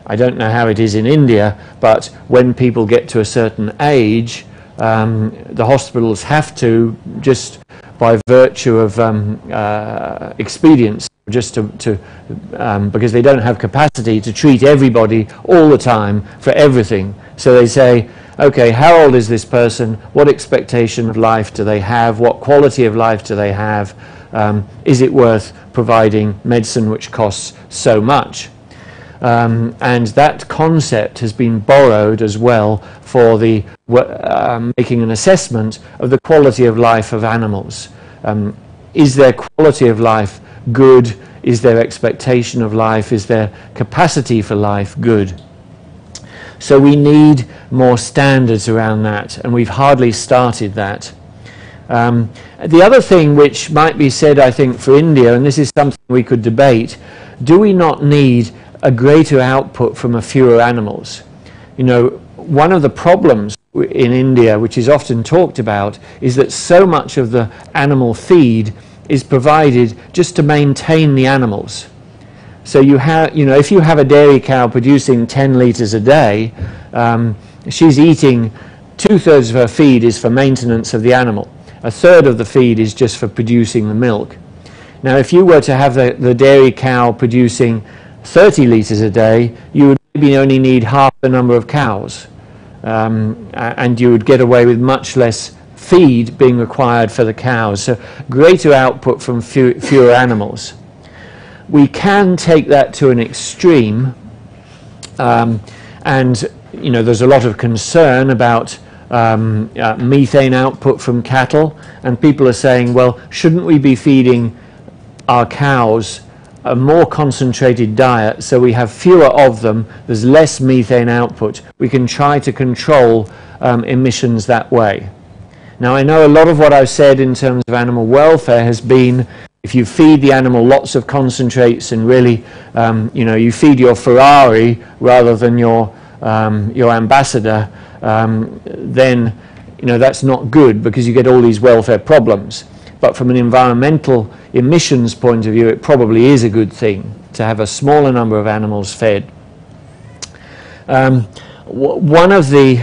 I don't know how it is in India, but when people get to a certain age, the hospitals have to, just by virtue of expedience, just because they don't have capacity to treat everybody all the time for everything. So they say, okay, how old is this person? What expectation of life do they have? What quality of life do they have? Is it worth providing medicine which costs so much? And that concept has been borrowed as well for the making an assessment of the quality of life of animals. Is their quality of life good? Is their expectation of life, is their capacity for life good? So we need more standards around that, and we've hardly started that. The other thing which might be said, I think, for India, and this is something we could debate, do we not need a greater output from a fewer animals? You know, one of the problems in India, which is often talked about, is that so much of the animal feed is provided just to maintain the animals. So you have, you know, if you have a dairy cow producing 10 litres a day, she's eating 2/3 of her feed is for maintenance of the animal. 1/3 of the feed is just for producing the milk. Now, if you were to have the dairy cow producing 30 litres a day, you would maybe only need half the number of cows, and you would get away with much less feed being required for the cows. So greater output from fewer animals. We can take that to an extreme, and you know, there's a lot of concern about methane output from cattle, and people are saying, well, shouldn't we be feeding our cows a more concentrated diet so we have fewer of them, there's less methane output, we can try to control emissions that way. Now, I know a lot of what I've said in terms of animal welfare has been, if you feed the animal lots of concentrates and really, you know, you feed your Ferrari rather than your ambassador, then, you know, that's not good because you get all these welfare problems. But from an environmental emissions point of view, it probably is a good thing to have a smaller number of animals fed. One of the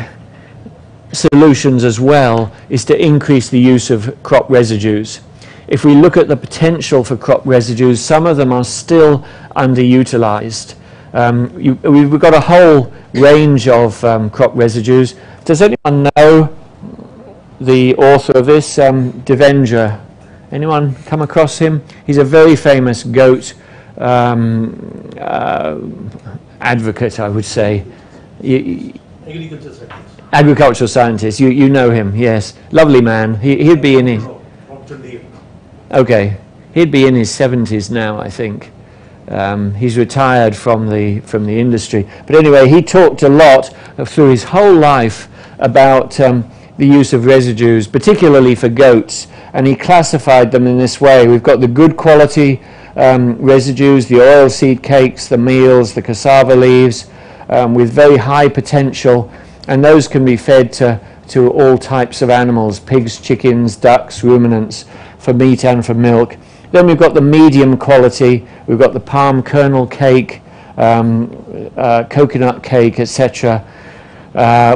solutions as well is to increase the use of crop residues. If we look at the potential for crop residues, some of them are still underutilized. We've got a whole range of crop residues. Does anyone know the author of this, Devendra? Anyone come across him? He's a very famous goat advocate, I would say. Agricultural scientist. Agricultural scientist. You know him, yes. Lovely man. He'd be in his... Okay. He'd be in his 70s now, I think. He's retired from the industry. But anyway, he talked a lot through his whole life about the use of residues, particularly for goats, and he classified them in this way. We've got the good quality residues, the oilseed cakes, the meals, the cassava leaves, with very high potential, and those can be fed to all types of animals, pigs, chickens, ducks, ruminants, for meat and for milk. Then we've got the medium quality, we've got the palm kernel cake, coconut cake, etc.,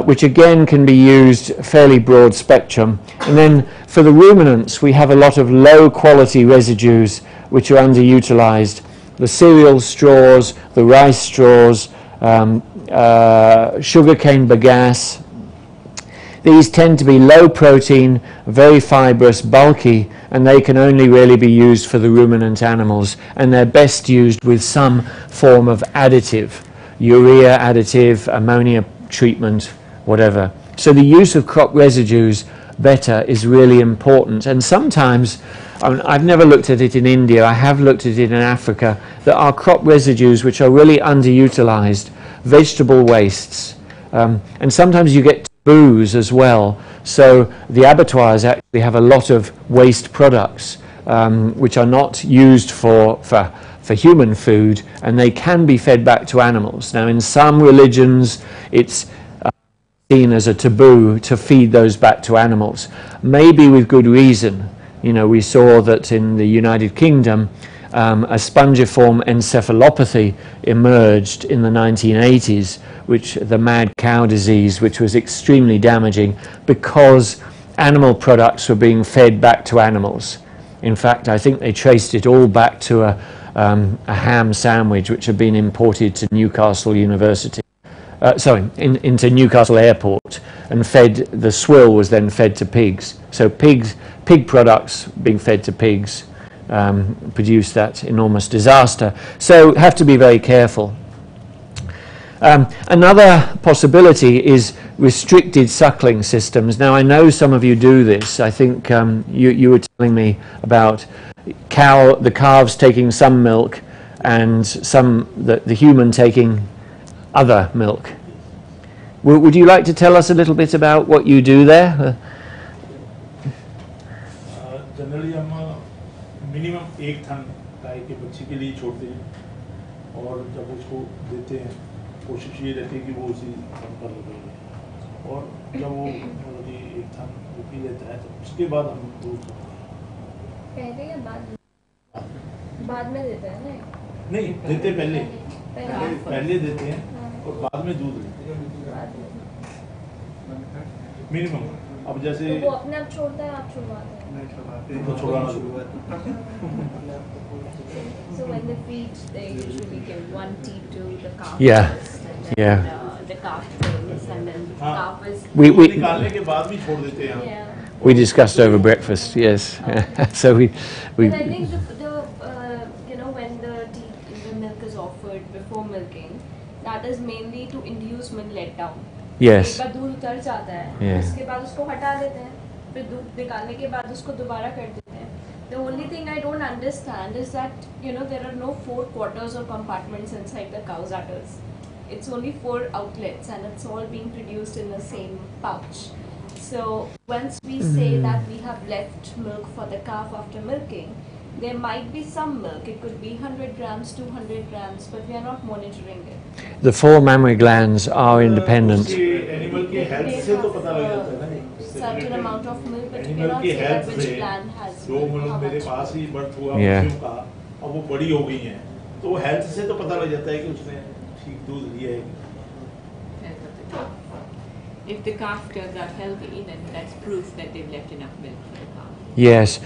which again can be used fairly broad spectrum. And then for the ruminants, we have a lot of low quality residues which are underutilized. The cereal straws, the rice straws, sugarcane bagasse. These tend to be low protein, very fibrous, bulky, and they can only really be used for the ruminant animals, and they're best used with some form of additive, urea additive, ammonia treatment, whatever. So the use of crop residues better is really important. And sometimes, I've never looked at it in India, I have looked at it in Africa, there are crop residues which are really underutilized, vegetable wastes, and sometimes you get taboos as well. So the abattoirs actually have a lot of waste products which are not used for human food, and they can be fed back to animals. Now in some religions it's seen as a taboo to feed those back to animals, maybe with good reason. You know, we saw that in the United Kingdom a spongiform encephalopathy emerged in the 1980s, which the mad cow disease, which was extremely damaging because animal products were being fed back to animals. In fact, I think they traced it all back to a ham sandwich which had been imported to Newcastle University. Into Newcastle Airport, and fed, the swill was then fed to pigs. So pig products being fed to pigs produced that enormous disaster. So have to be very careful. Another possibility is restricted suckling systems. Now I know some of you do this. I think you were telling me about the calves taking some milk and the human taking other milk. Would you like to tell us a little bit about what you do there? Generally हम minimum 1 ton गाय के बच्चे के लिए छोड़ते हैं और जब उसको देते हैं कोशिश ये रहती है कि वो उसी दम पर लगे और जब वो मतलब 1 ton वो पी लेता है तो उसके बाद हम दूध पहले या बाद में देते हैं ना? नहीं देते पहले देते हैं और बाद में दूध लेते हैं मिनिमम। अब जैसे तो वो अपने आप छोड़ता है, आप छुड़वाते हैं? नहीं छुड़वाते, तो छुड़वाना शुरू So when they feed, they usually give 1 tea to the calf. Yeah. First, and then the calf drinks, and then the calf is. We निकालने के बाद भी छोड़ देते हैं। Yeah. We discussed over breakfast, yes. So we But I think you know, when the milk is offered before milking, that is mainly to induce milk letdown. yes. एक बार दूध उतर जाता है, Yeah. उसके बाद उसको हटा देते हैं, फिर दूध निकालने के बाद उसको दोबारा कर देते हैं. The only thing I don't understand is that, you know, there are no 4 quarters or compartments inside the cow's udders. It's only 4 outlets, and it's all being produced in the same pouch. So once we say that we have left milk for the calf after milking, there might be some milk. It could be 100 grams, 200 grams, but we are not monitoring it. The 4 mammary glands are independent. Animal के health से तो पता लग जाता है ना। Certain amount of milk, but you animal cannot के say that health which से gland has जो milk, मतलब how मेरे much. पास ही बर्थ हुआ Yeah. बच्चों का, अब वो बड़ी हो गई हैं, तो वो हेल्थ से तो पता लग जाता है कि उसने ठीक दूध लिया है। If the calf turns out healthy, then that's proof that they've left enough milk for the calf. Yes.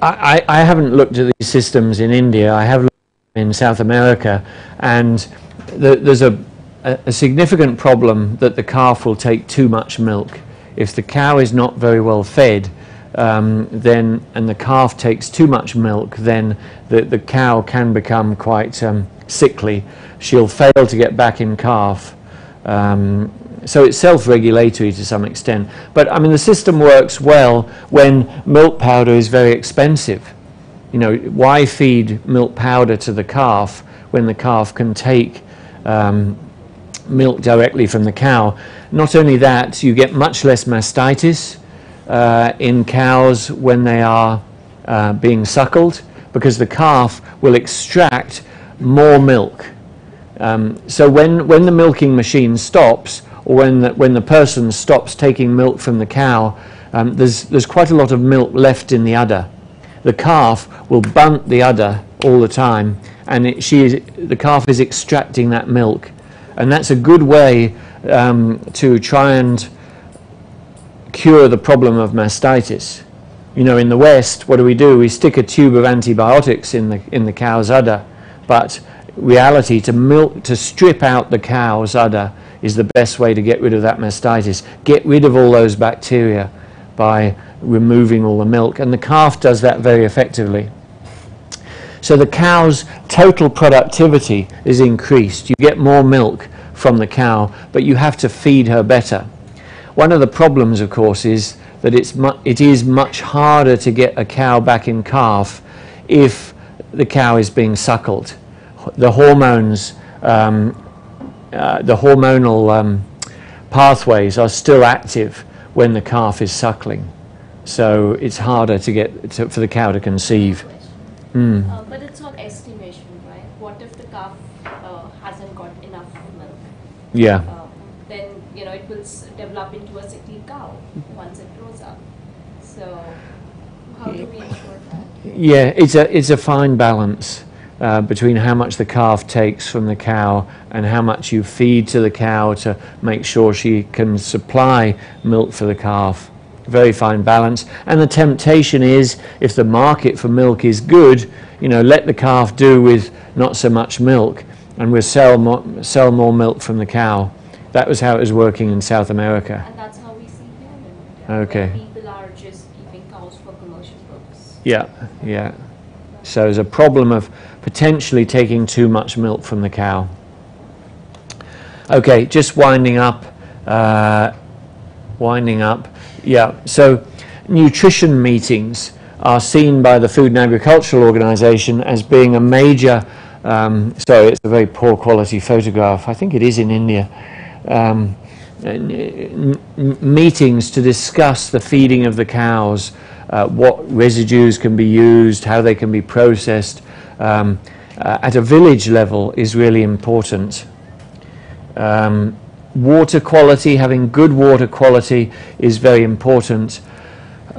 I haven't looked at these systems in India. I have looked in South America, and there's a significant problem that the calf will take too much milk. If the cow is not very well fed, and the calf takes too much milk, then the cow can become quite sickly. She'll fail to get back in calf. So it's self-regulatory to some extent. But I mean, the system works well when milk powder is very expensive. You know, why feed milk powder to the calf when the calf can take milk directly from the cow? Not only that, you get much less mastitis in cows when they are being suckled, because the calf will extract more milk. So when the milking machine stops, or when the person stops taking milk from the cow, there's quite a lot of milk left in the udder. The calf will bunt the udder all the time, and the calf is extracting that milk, and that's a good way to try and cure the problem of mastitis. You know, in the West, what do? We stick a tube of antibiotics in the cow's udder, but reality, to strip out the cow's udder is the best way to get rid of that mastitis. Get rid of all those bacteria by removing all the milk, and the calf does that very effectively. So the cow's total productivity is increased. You get more milk from the cow, but you have to feed her better. One of the problems, of course, is that it is much harder to get a cow back in calf if the cow is being suckled. The hormones, the hormonal pathways are still active when the calf is suckling, so it's harder to get for the cow to conceive. But it's all estimation, right? What if the calf hasn't got enough milk? Yeah. Then it will develop into a sickly cow once it grows up. So how do we ensure that? Yeah, it's a fine balance between how much the calf takes from the cow and how much you feed to the cow to make sure she can supply milk for the calf. Very fine balance. And the temptation is, if the market for milk is good, let the calf do with not so much milk, and we'll sell more milk from the cow. That was how it was working in South America. And that's how we see here in India. Okay. Where people are just keeping cows for commercial purposes. Yeah. So there's a problem of potentially taking too much milk from the cow. Okay, just winding up. Yeah, so nutrition meetings are seen by the Food and Agricultural Organization as being a major, sorry, it's a very poor quality photograph, I think it is in India, meetings to discuss the feeding of the cows, what residues can be used, how they can be processed, at a village level is really important. Water quality, having good water quality is very important.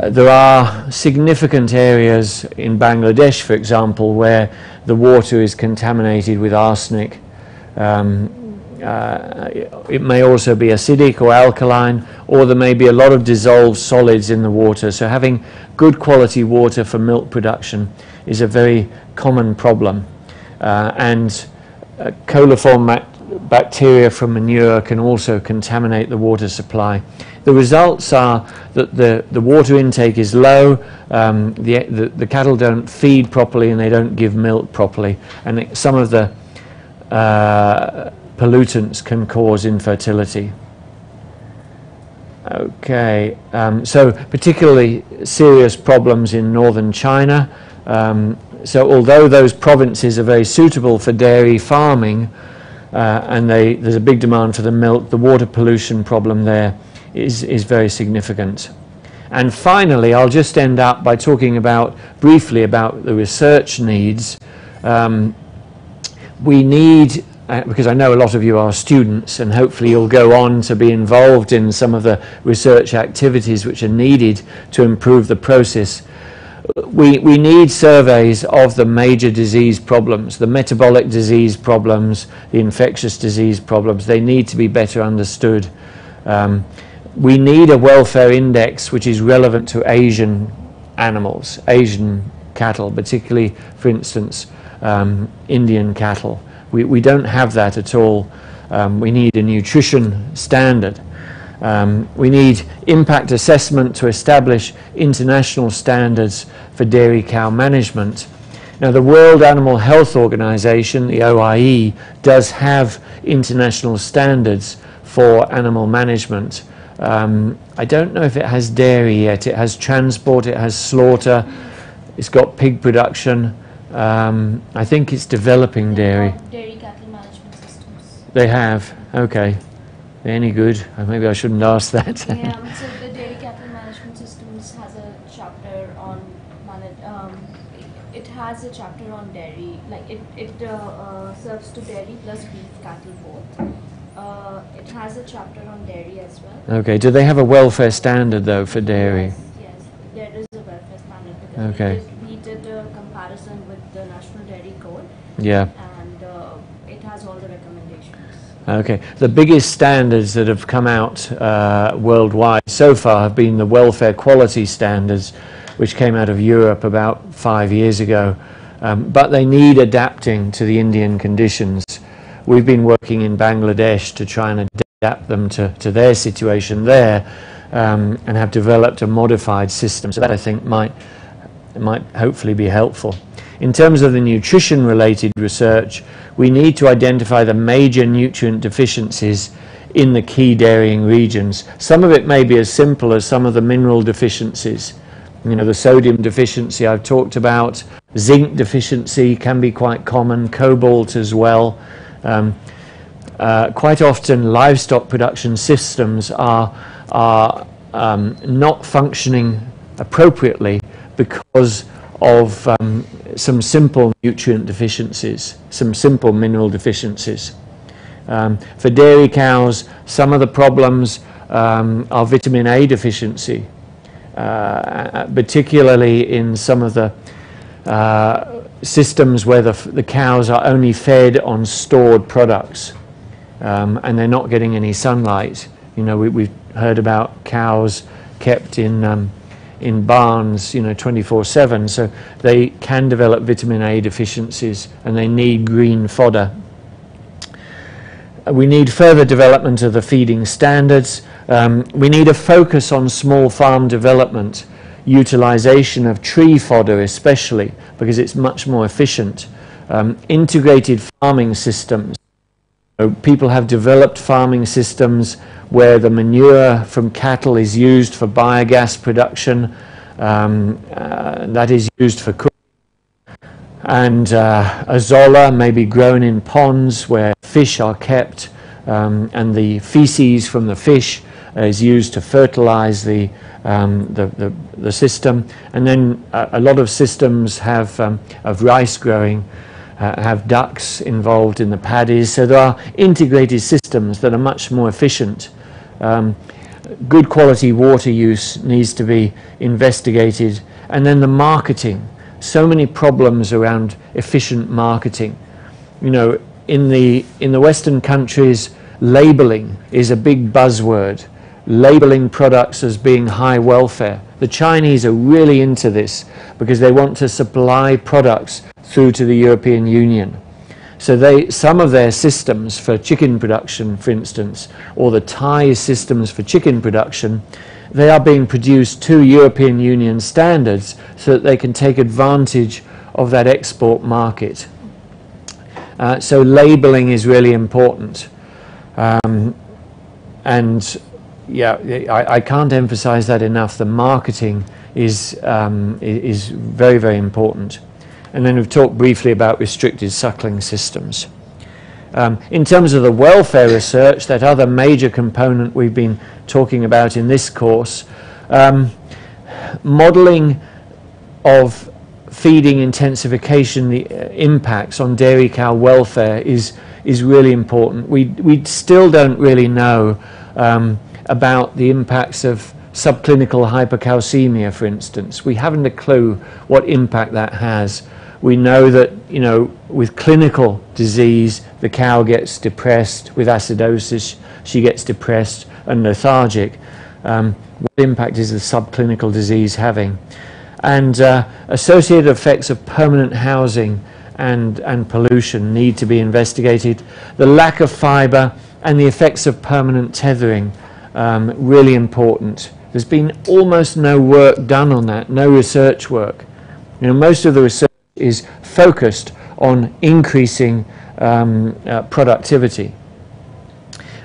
There are significant areas in Bangladesh, for example, where the water is contaminated with arsenic. It may also be acidic or alkaline, or there may be a lot of dissolved solids in the water. So having good quality water for milk production is a very common problem. And coliform bacteria from manure can also contaminate the water supply. The results are that the water intake is low, the cattle don't feed properly and they don't give milk properly, and some of the pollutants can cause infertility. Okay, so particularly serious problems in northern China. So although those provinces are very suitable for dairy farming, and there's a big demand for the milk, the water pollution problem there is very significant. And finally, I'll just end up by talking briefly about the research needs. We need, because I know a lot of you are students, and hopefully you'll go on to be involved in some of the research activities which are needed to improve the process. We need surveys of the major disease problems, the metabolic disease problems, the infectious disease problems. They need to be better understood. We need a welfare index which is relevant to Asian animals, Asian cattle, particularly, for instance, Indian cattle. We don't have that at all. We need a nutrition standard. We need impact assessment to establish international standards for dairy cow management. Now, the World Animal Health Organization, the OIE, does have international standards for animal management. I don't know if it has dairy yet. It has transport, it has slaughter, it's got pig production. I think it's developing dairy. Dairy cattle management systems. They have, okay. They're any good? Maybe I shouldn't ask that. Yeah, so the dairy cattle management systems has a chapter on it has a chapter on dairy, like it serves to dairy plus beef cattle both. It has a chapter on dairy as well. Okay, do they have a welfare standard though for dairy? Yes, there is a welfare standard because Okay. we did a comparison with the National Dairy Code. Yeah. And it has all the recommendations. Okay, the biggest standards that have come out worldwide so far have been the welfare quality standards, which came out of Europe about 5 years ago, but they need adapting to the Indian conditions. We've been working in Bangladesh to try and adapt adapt them to their situation there, and have developed a modified system. So that, I think, might hopefully be helpful. In terms of the nutrition-related research, we need to identify the major nutrient deficiencies in the key dairying regions. Some of it may be as simple as some of the mineral deficiencies. You know, the sodium deficiency I've talked about, zinc deficiency can be quite common, cobalt as well. Quite often livestock production systems are not functioning appropriately because of some simple nutrient deficiencies, some simple mineral deficiencies. For dairy cows, some of the problems are vitamin A deficiency, particularly in some of the systems where the cows are only fed on stored products, and they're not getting any sunlight. You know, we've heard about cows kept in barns, you know, 24/7, so they can develop vitamin A deficiencies and they need green fodder. We need further development of the feeding standards. We need a focus on small farm development, utilization of tree fodder especially, because it's much more efficient. Integrated farming systems. People have developed farming systems where the manure from cattle is used for biogas production, that is used for cooking. And azolla may be grown in ponds where fish are kept, and the feces from the fish is used to fertilize the system. And then a lot of systems have of rice growing have ducks involved in the paddies. So there are integrated systems that are much more efficient. Good quality water use needs to be investigated. And then the marketing. So many problems around efficient marketing. You know, in the Western countries, labeling is a big buzzword. Labeling products as being high welfare. The Chinese are really into this because they want to supply products through to the European Union. So some of their systems for chicken production, for instance, or the Thai systems for chicken production, they are being produced to European Union standards so that they can take advantage of that export market. So labeling is really important. And yeah, I can't emphasize that enough. The marketing is very, very important. And then we've talked briefly about restricted suckling systems. In terms of the welfare research, that other major component we've been talking about in this course, modeling of feeding intensification, the impacts on dairy cow welfare is really important. We still don't really know about the impacts of subclinical hypercalcemia, for instance. We haven't a clue what impact that has. We know that, you know, with clinical disease, the cow gets depressed. With acidosis, she gets depressed and lethargic. What impact is the subclinical disease having? And associated effects of permanent housing and pollution need to be investigated. The lack of fibre and the effects of permanent tethering, really important. There's been almost no work done on that, no research work. You know, most of the research is focused on increasing productivity.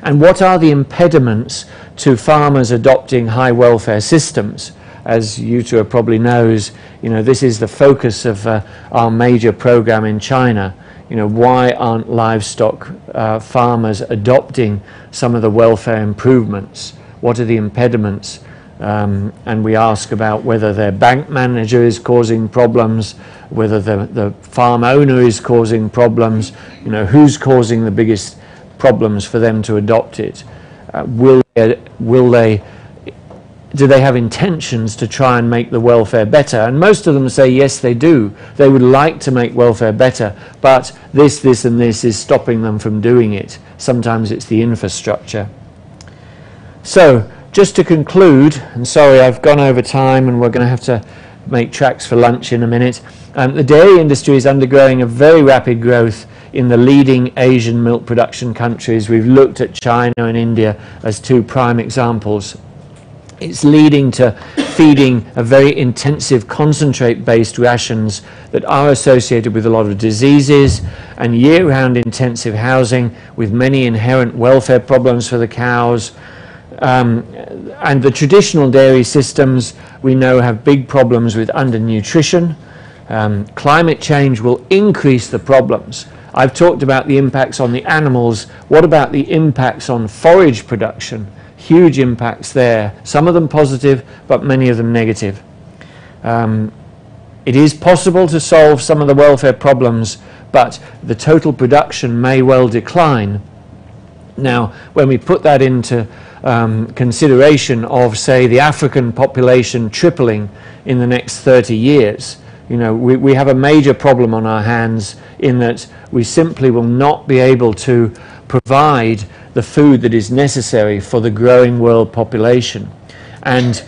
And what are the impediments to farmers adopting high welfare systems? As UTRA probably knows, you know, this is the focus of our major program in China. You know, why aren't livestock farmers adopting some of the welfare improvements? What are the impediments? And we ask about whether their bank manager is causing problems, whether the farm owner is causing problems, you know, who's causing the biggest problems for them to adopt it? Do they have intentions to try and make the welfare better? And most of them say yes, they do. They would like to make welfare better, but this and this is stopping them from doing it. Sometimes it's the infrastructure. So, just to conclude, and sorry I've gone over time and we're going to have to make tracks for lunch in a minute. The dairy industry is undergoing a very rapid growth in the leading Asian milk production countries. We've looked at China and India as two prime examples. It's leading to feeding a very intensive concentrate-based rations that are associated with a lot of diseases and year-round intensive housing with many inherent welfare problems for the cows. And the traditional dairy systems we know have big problems with undernutrition. Climate change will increase the problems. I've talked about the impacts on the animals. What about the impacts on forage production? Huge impacts there. Some of them positive, but many of them negative. It is possible to solve some of the welfare problems, but the total production may well decline. Now, when we put that into consideration of, say, the African population tripling in the next 30 years, you know, we have a major problem on our hands in that we simply will not be able to provide the food that is necessary for the growing world population. And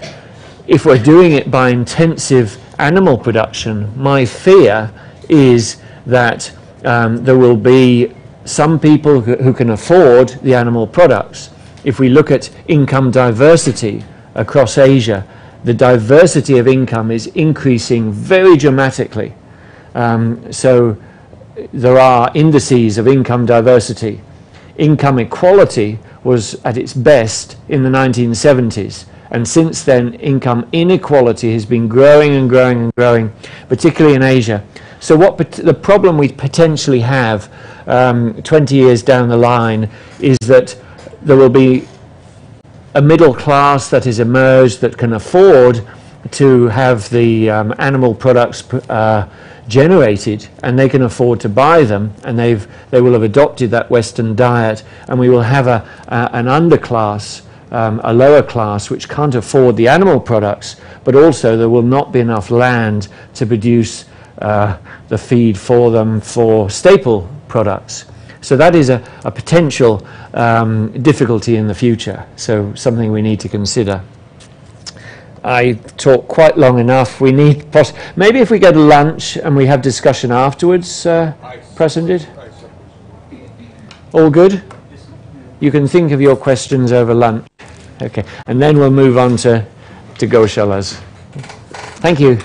if we're doing it by intensive animal production, my fear is that there will be some people who can afford the animal products. If we look at income diversity across Asia, the diversity of income is increasing very dramatically. So there are indices of income diversity. Income equality was at its best in the 1970s, and since then income inequality has been growing and growing and growing, particularly in Asia. So what the problem we potentially have 20 years down the line is that there will be a middle class that has emerged that can afford to have the animal products generated, and they can afford to buy them, and they will have adopted that Western diet, and we will have an underclass, a lower class which can't afford the animal products, but also there will not be enough land to produce the feed for them for staple products. So that is a potential difficulty in the future, so something we need to consider. I talked quite long enough. We need maybe if we go to lunch and we have discussion afterwards, Prasenjit? All good? You can think of your questions over lunch. Okay, and then we'll move on to Goshalas. Thank you.